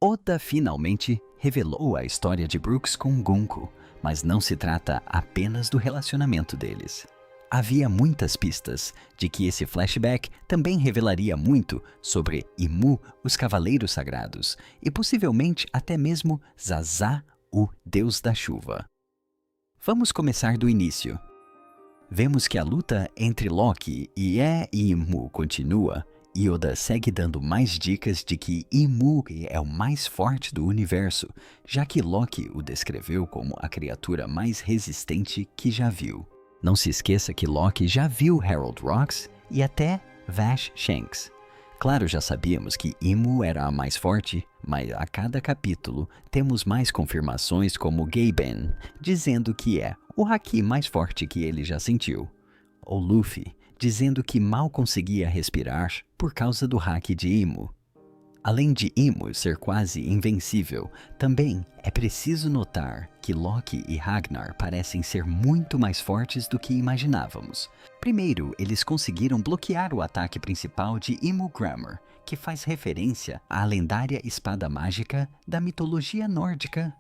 Oda finalmente revelou a história de Brooks com Gunko, mas não se trata apenas do relacionamento deles. Havia muitas pistas de que esse flashback também revelaria muito sobre Imu, os Cavaleiros Sagrados, e possivelmente até mesmo Zaza, o Deus da Chuva. Vamos começar do início. Vemos que a luta entre Loki e Imu continua, e Oda segue dando mais dicas de que Imu é o mais forte do universo, já que Loki o descreveu como a criatura mais resistente que já viu. Não se esqueça que Loki já viu Harold Rocks e até Vash Shanks. Claro, já sabíamos que Imu era a mais forte, mas a cada capítulo temos mais confirmações como Gaben, dizendo que é o haki mais forte que ele já sentiu. Ou Luffy, dizendo que mal conseguia respirar por causa do haki de Imu. Além de Imu ser quase invencível, também é preciso notar que Loki e Ragnar parecem ser muito mais fortes do que imaginávamos. Primeiro, eles conseguiram bloquear o ataque principal de Imu Grammar, que faz referência à lendária espada mágica da mitologia nórdica.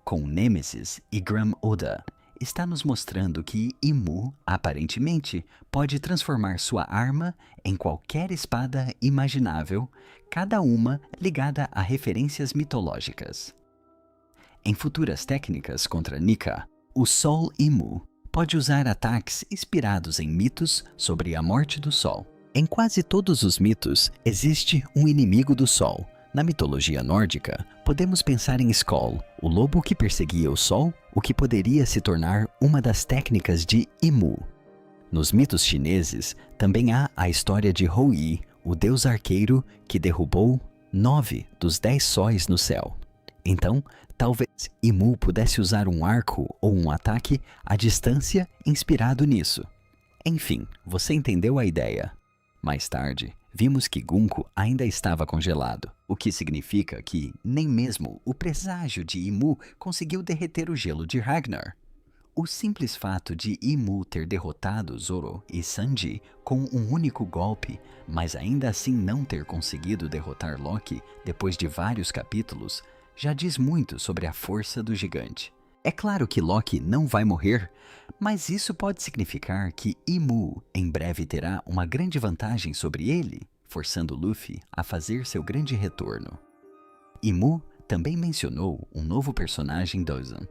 Com Nemesis e Gram Oda, está nos mostrando que Imu, aparentemente, pode transformar sua arma em qualquer espada imaginável, cada uma ligada a referências mitológicas. Em futuras técnicas contra Nika, o Sol Imu pode usar ataques inspirados em mitos sobre a morte do Sol. Em quase todos os mitos, existe um inimigo do Sol. Na mitologia nórdica, podemos pensar em Skoll, o lobo que perseguia o Sol, o que poderia se tornar uma das técnicas de Imu. Nos mitos chineses, também há a história de Hou-Yi, o deus arqueiro que derrubou 9 dos 10 sóis no céu. Então, talvez Imu pudesse usar um arco ou um ataque à distância inspirado nisso. Enfim, você entendeu a ideia. Mais tarde, vimos que Gunko ainda estava congelado, o que significa que nem mesmo o presságio de Imu conseguiu derreter o gelo de Ragnar. O simples fato de Imu ter derrotado Zoro e Sanji com um único golpe, mas ainda assim não ter conseguido derrotar Loki depois de vários capítulos, já diz muito sobre a força do gigante. É claro que Loki não vai morrer, mas isso pode significar que Imu em breve terá uma grande vantagem sobre ele, forçando Luffy a fazer seu grande retorno. Imu também mencionou um novo personagem Dozan.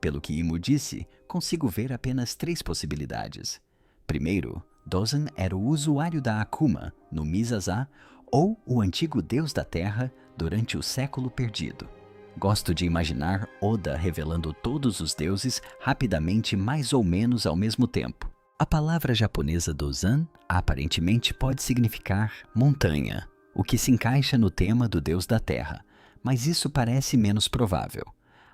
Pelo que Imu disse, consigo ver apenas 3 possibilidades. Primeiro, Dozan era o usuário da Akuma no Misaza ou o antigo deus da terra durante o século perdido. Gosto de imaginar Oda revelando todos os deuses rapidamente mais ou menos ao mesmo tempo. A palavra japonesa Dozan aparentemente pode significar montanha, o que se encaixa no tema do deus da terra, mas isso parece menos provável.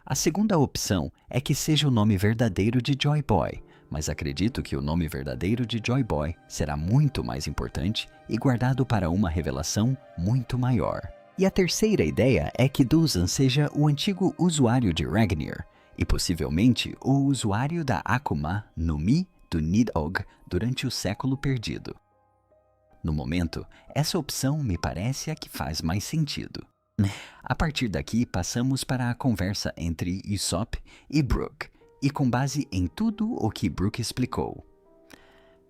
A segunda opção é que seja o nome verdadeiro de Joy Boy, mas acredito que o nome verdadeiro de Joy Boy será muito mais importante e guardado para uma revelação muito maior. E a terceira ideia é que Dozan seja o antigo usuário de Ragnir, e possivelmente o usuário da Akuma no Mi do Nidhogg durante o século perdido. No momento, essa opção me parece a que faz mais sentido. A partir daqui, passamos para a conversa entre Usopp e Brook, e com base em tudo o que Brook explicou.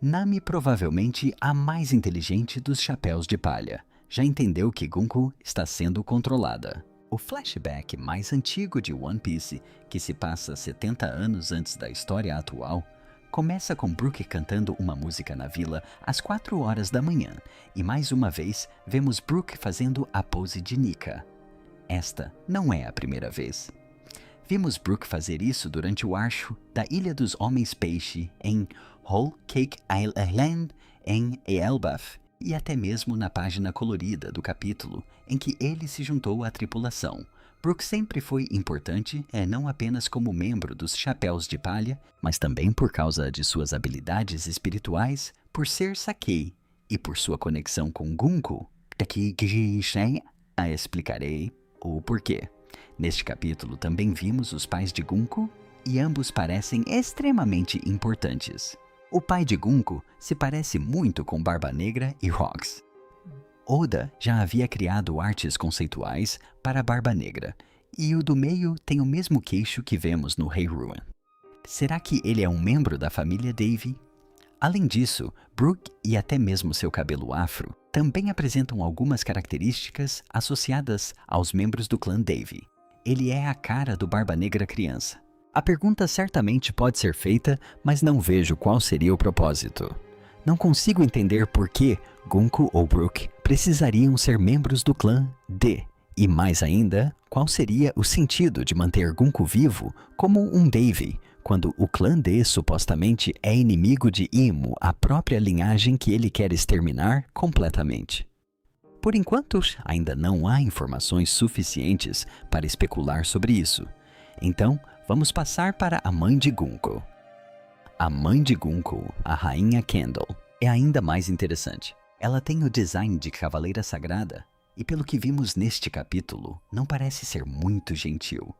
Nami provavelmente a mais inteligente dos chapéus de palha. Já entendeu que Gunko está sendo controlada. O flashback mais antigo de One Piece, que se passa 70 anos antes da história atual, começa com Brook cantando uma música na vila às 4 horas da manhã, e mais uma vez vemos Brook fazendo a pose de Nika. Esta não é a primeira vez. Vimos Brook fazer isso durante o arco da Ilha dos Homens Peixe em Whole Cake Island em Elbaf, e até mesmo na página colorida do capítulo em que ele se juntou à tripulação. Brook sempre foi importante, não apenas como membro dos Chapéus de Palha, mas também por causa de suas habilidades espirituais, por ser Sakei e por sua conexão com Gunko. Daqui explicarei o porquê. Neste capítulo também vimos os pais de Gunko e ambos parecem extremamente importantes. O pai de Gunko se parece muito com Barba Negra e Rocks. Oda já havia criado artes conceituais para a Barba Negra, e o do meio tem o mesmo queixo que vemos no Rei Ruin. Será que ele é um membro da família Davy? Além disso, Brook e até mesmo seu cabelo afro também apresentam algumas características associadas aos membros do clã Davy. Ele é a cara do Barba Negra criança. A pergunta certamente pode ser feita, mas não vejo qual seria o propósito. Não consigo entender por que Gunko ou Brook precisariam ser membros do clã D. E mais ainda, qual seria o sentido de manter Gunko vivo como um Davy, quando o clã D supostamente é inimigo de Imo, a própria linhagem que ele quer exterminar completamente. Por enquanto, ainda não há informações suficientes para especular sobre isso. Então, vamos passar para a mãe de Gunko. A mãe de Gunko, a Rainha Candle, é ainda mais interessante. Ela tem o design de Cavaleira Sagrada e, pelo que vimos neste capítulo, não parece ser muito gentil.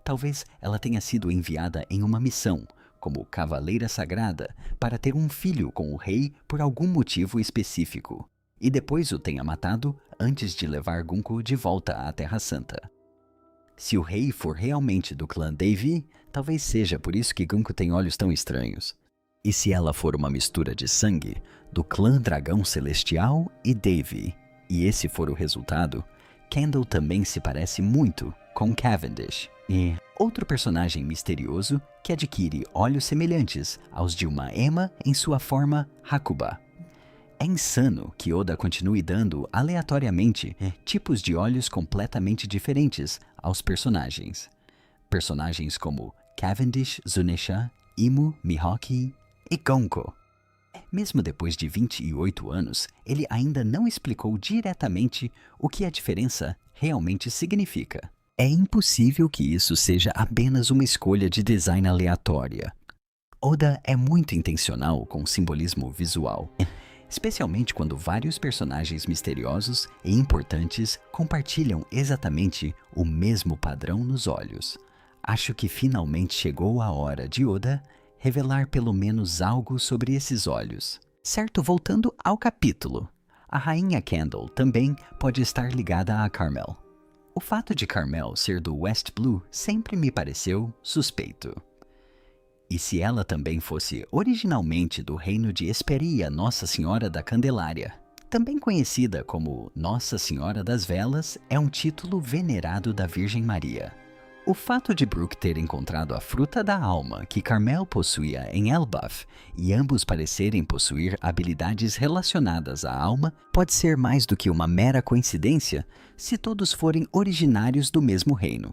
Talvez ela tenha sido enviada em uma missão, como Cavaleira Sagrada, para ter um filho com o rei por algum motivo específico, e depois o tenha matado antes de levar Gunko de volta à Terra Santa. Se o rei for realmente do clã Davy, talvez seja por isso que Gunko tem olhos tão estranhos. E se ela for uma mistura de sangue do clã Dragão Celestial e Davy, e esse for o resultado, Candle também se parece muito com Cavendish, e outro personagem misterioso que adquire olhos semelhantes aos de uma ema em sua forma Hakuba. É insano que Oda continue dando aleatoriamente tipos de olhos completamente diferentes aos personagens. Personagens como Cavendish, Zunisha, Imu, Mihawk e Gonko. Mesmo depois de 28 anos, ele ainda não explicou diretamente o que a diferença realmente significa. É impossível que isso seja apenas uma escolha de design aleatória. Oda é muito intencional com o simbolismo visual, especialmente quando vários personagens misteriosos e importantes compartilham exatamente o mesmo padrão nos olhos. Acho que finalmente chegou a hora de Oda revelar pelo menos algo sobre esses olhos. Certo, voltando ao capítulo. A Rainha Candle também pode estar ligada a Carmel. O fato de Carmel ser do West Blue sempre me pareceu suspeito. E se ela também fosse originalmente do reino de Hesperia Nossa Senhora da Candelária? Também conhecida como Nossa Senhora das Velas, é um título venerado da Virgem Maria. O fato de Brook ter encontrado a fruta da alma que Carmel possuía em Elbaf e ambos parecerem possuir habilidades relacionadas à alma pode ser mais do que uma mera coincidência se todos forem originários do mesmo reino.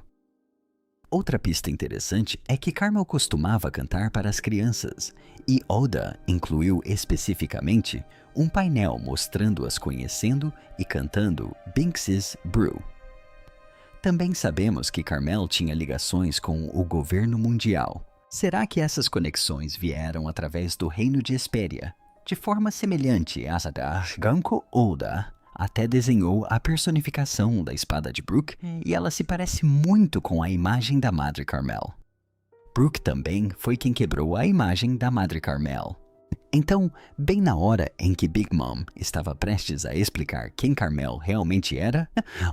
Outra pista interessante é que Carmel costumava cantar para as crianças, e Oda incluiu especificamente um painel mostrando-as conhecendo e cantando Binks's Brew. Também sabemos que Carmel tinha ligações com o governo mundial. Será que essas conexões vieram através do reino de Hesperia? De forma semelhante a da Gunko, Oda até desenhou a personificação da espada de Brook e ela se parece muito com a imagem da Madre Carmel. Brook também foi quem quebrou a imagem da Madre Carmel. Então, bem na hora em que Big Mom estava prestes a explicar quem Carmel realmente era,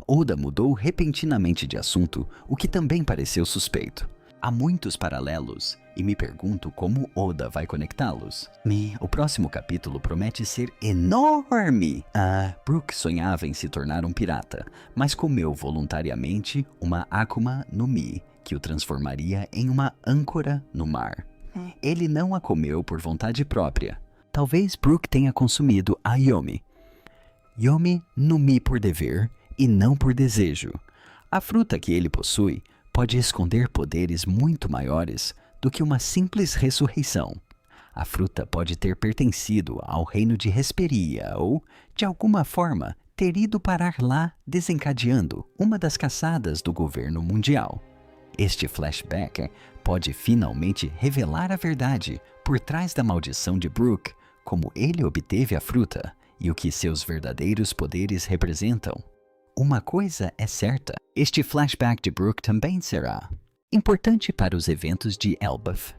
Oda mudou repentinamente de assunto, o que também pareceu suspeito. Há muitos paralelos, e me pergunto como Oda vai conectá-los. O próximo capítulo promete ser enorme! Brook sonhava em se tornar um pirata, mas comeu voluntariamente uma Akuma no Mi, que o transformaria em uma âncora no mar. Ele não a comeu por vontade própria. Talvez Brook tenha consumido a Yomi. Yomi no Mi por dever e não por desejo. A fruta que ele possui pode esconder poderes muito maiores do que uma simples ressurreição. A fruta pode ter pertencido ao reino de Hesperia ou, de alguma forma, ter ido parar lá desencadeando uma das caçadas do governo mundial. Este flashback pode finalmente revelar a verdade por trás da maldição de Brook, como ele obteve a fruta e o que seus verdadeiros poderes representam. Uma coisa é certa, este flashback de Brook também será importante para os eventos de Elbaf.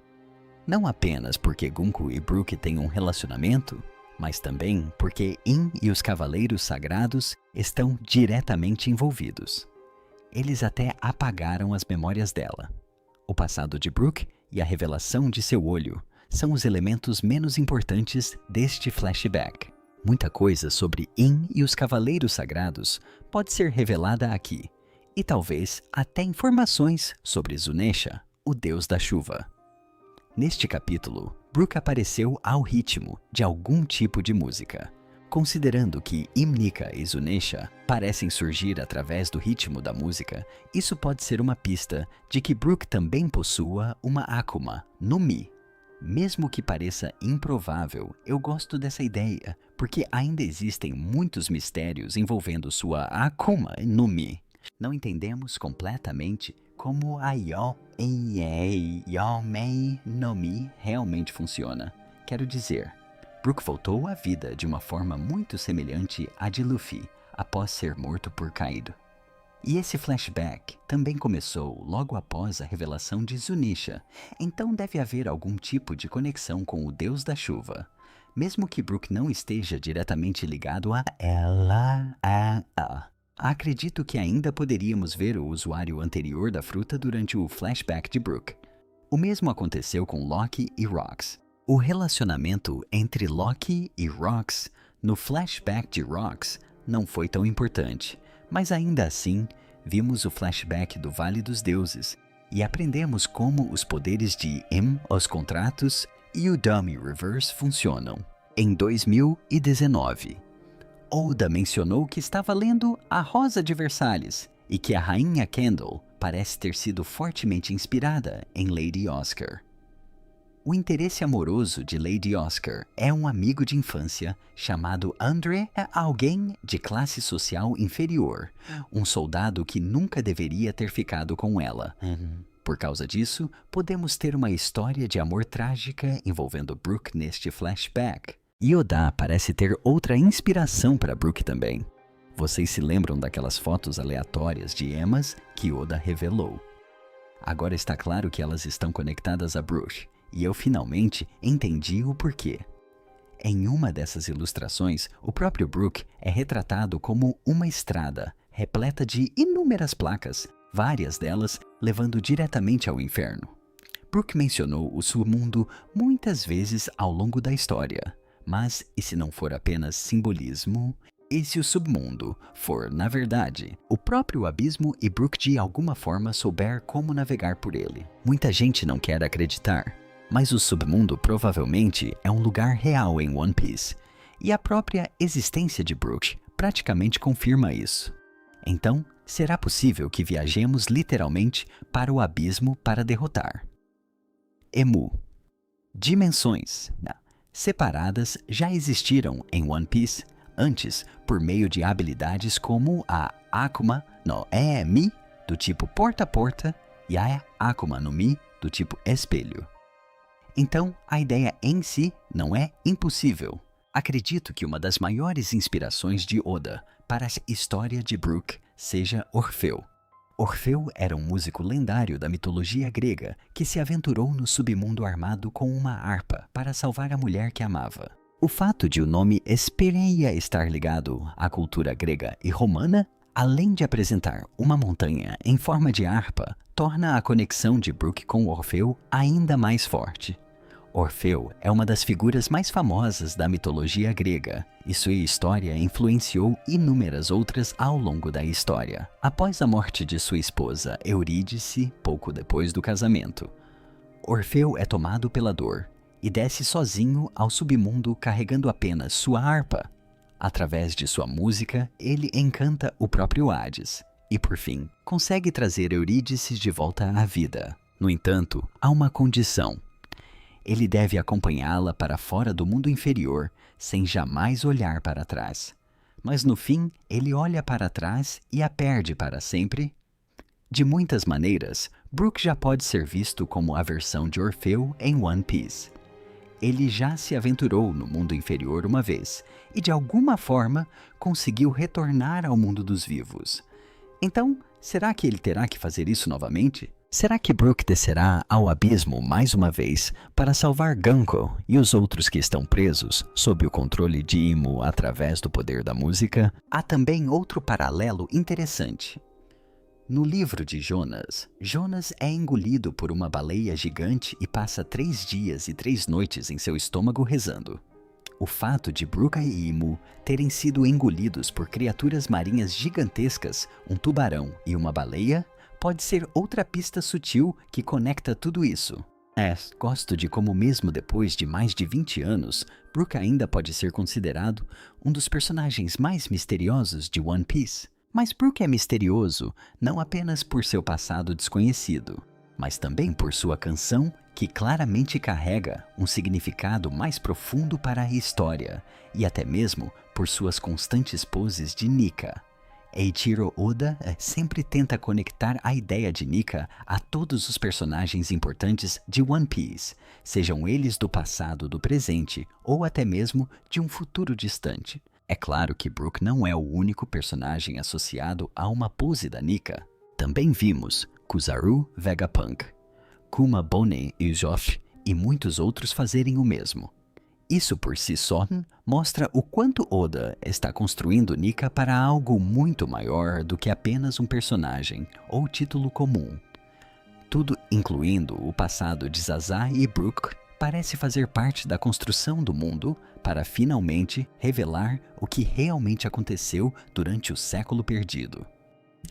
Não apenas porque Gunko e Brook têm um relacionamento, mas também porque In e os Cavaleiros Sagrados estão diretamente envolvidos. Eles até apagaram as memórias dela. O passado de Brooke e a revelação de seu olho são os elementos menos importantes deste flashback. Muita coisa sobre In e os Cavaleiros Sagrados pode ser revelada aqui, e talvez até informações sobre Zunesha, o deus da chuva. Neste capítulo, Brooke apareceu ao ritmo de algum tipo de música. Considerando que Imnika e Zunesha parecem surgir através do ritmo da música, isso pode ser uma pista de que Brooke também possua uma Akuma no Mi. Mesmo que pareça improvável, eu gosto dessa ideia, porque ainda existem muitos mistérios envolvendo sua Akuma no Mi. Não entendemos completamente como a Yomei no Mi realmente funciona. Quero dizer, Brooke voltou à vida de uma forma muito semelhante à de Luffy após ser morto por Kaido. E esse flashback também começou logo após a revelação de Zunisha, então deve haver algum tipo de conexão com o Deus da Chuva. Mesmo que Brooke não esteja diretamente ligado a ela, acredito que ainda poderíamos ver o usuário anterior da fruta durante o flashback de Brooke. O mesmo aconteceu com Loki e Rox. O relacionamento entre Loki e Rox no flashback de Rox não foi tão importante, mas ainda assim vimos o flashback do Vale dos Deuses e aprendemos como os poderes de os contratos e o Dummy Reverse funcionam. Em 2019, Oda mencionou que estava lendo A Rosa de Versalhes e que a Rainha Candle parece ter sido fortemente inspirada em Lady Oscar. O interesse amoroso de Lady Oscar é um amigo de infância chamado Andre, alguém de classe social inferior, um soldado que nunca deveria ter ficado com ela. Por causa disso, podemos ter uma história de amor trágica envolvendo Brooke neste flashback. E Oda parece ter outra inspiração para Brooke também. Vocês se lembram daquelas fotos aleatórias de emas que Oda revelou? Agora está claro que elas estão conectadas a Brooke. E eu finalmente entendi o porquê. Em uma dessas ilustrações, o próprio Brooke é retratado como uma estrada, repleta de inúmeras placas, várias delas levando diretamente ao inferno. Brooke mencionou o submundo muitas vezes ao longo da história, mas e se não for apenas simbolismo? E se o submundo for, na verdade, o próprio abismo e Brooke de alguma forma souber como navegar por ele? Muita gente não quer acreditar. Mas o submundo provavelmente é um lugar real em One Piece, e a própria existência de Brooke praticamente confirma isso. Então, será possível que viajemos literalmente para o abismo para derrotar. Emu. Dimensões separadas já existiram em One Piece antes por meio de habilidades como a Akuma no Mi, do tipo porta-porta, e a Akuma no Mi, do tipo espelho. Então, a ideia em si não é impossível. Acredito que uma das maiores inspirações de Oda para a história de Brooke seja Orfeu. Orfeu era um músico lendário da mitologia grega que se aventurou no submundo armado com uma harpa para salvar a mulher que amava. O fato de o nome Hesperia estar ligado à cultura grega e romana, além de apresentar uma montanha em forma de harpa, torna a conexão de Brooke com Orfeu ainda mais forte. Orfeu é uma das figuras mais famosas da mitologia grega, e sua história influenciou inúmeras outras ao longo da história. Após a morte de sua esposa Eurídice, pouco depois do casamento, Orfeu é tomado pela dor e desce sozinho ao submundo carregando apenas sua harpa. Através de sua música, ele encanta o próprio Hades e, por fim, consegue trazer Eurídice de volta à vida. No entanto, há uma condição. Ele deve acompanhá-la para fora do mundo inferior, sem jamais olhar para trás. Mas no fim, ele olha para trás e a perde para sempre. De muitas maneiras, Brooke já pode ser visto como a versão de Orfeu em One Piece. Ele já se aventurou no mundo inferior uma vez e, de alguma forma, conseguiu retornar ao mundo dos vivos. Então, será que ele terá que fazer isso novamente? Será que Brook descerá ao abismo mais uma vez para salvar Gunko e os outros que estão presos sob o controle de Imu através do poder da música? Há também outro paralelo interessante. No livro de Jonas, Jonas é engolido por uma baleia gigante e passa 3 dias e 3 noites em seu estômago rezando. O fato de Brook e Imu terem sido engolidos por criaturas marinhas gigantescas, um tubarão e uma baleia, pode ser outra pista sutil que conecta tudo isso. Gosto de como mesmo depois de mais de 20 anos, Brook ainda pode ser considerado um dos personagens mais misteriosos de One Piece. Mas Brook é misterioso não apenas por seu passado desconhecido, mas também por sua canção que claramente carrega um significado mais profundo para a história, e até mesmo por suas constantes poses de Nika. Eiichiro Oda sempre tenta conectar a ideia de Nika a todos os personagens importantes de One Piece, sejam eles do passado, do presente ou até mesmo de um futuro distante. É claro que Brook não é o único personagem associado a uma pose da Nika. Também vimos Kuzaru, Vegapunk, Kuma Bone e Usopp e muitos outros fazerem o mesmo. Isso por si só mostra o quanto Oda está construindo Nika para algo muito maior do que apenas um personagem ou título comum. Tudo, incluindo o passado de Zaza e Brook, parece fazer parte da construção do mundo para finalmente revelar o que realmente aconteceu durante o século perdido.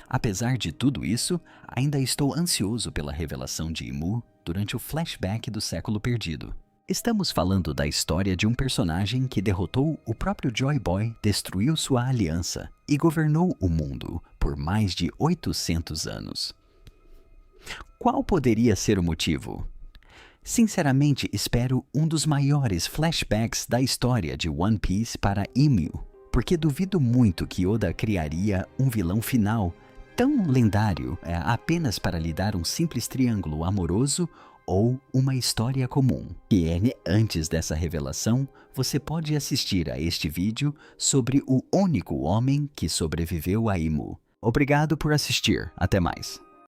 Apesar de tudo isso, ainda estou ansioso pela revelação de Imu durante o flashback do século perdido. Estamos falando da história de um personagem que derrotou o próprio Joy Boy, destruiu sua aliança e governou o mundo por mais de 800 anos. Qual poderia ser o motivo? Sinceramente, espero um dos maiores flashbacks da história de One Piece para Imu, porque duvido muito que Oda criaria um vilão final tão lendário apenas para lhe dar um simples triângulo amoroso ou uma história comum. E antes dessa revelação, você pode assistir a este vídeo sobre o único homem que sobreviveu a Imu. Obrigado por assistir. Até mais.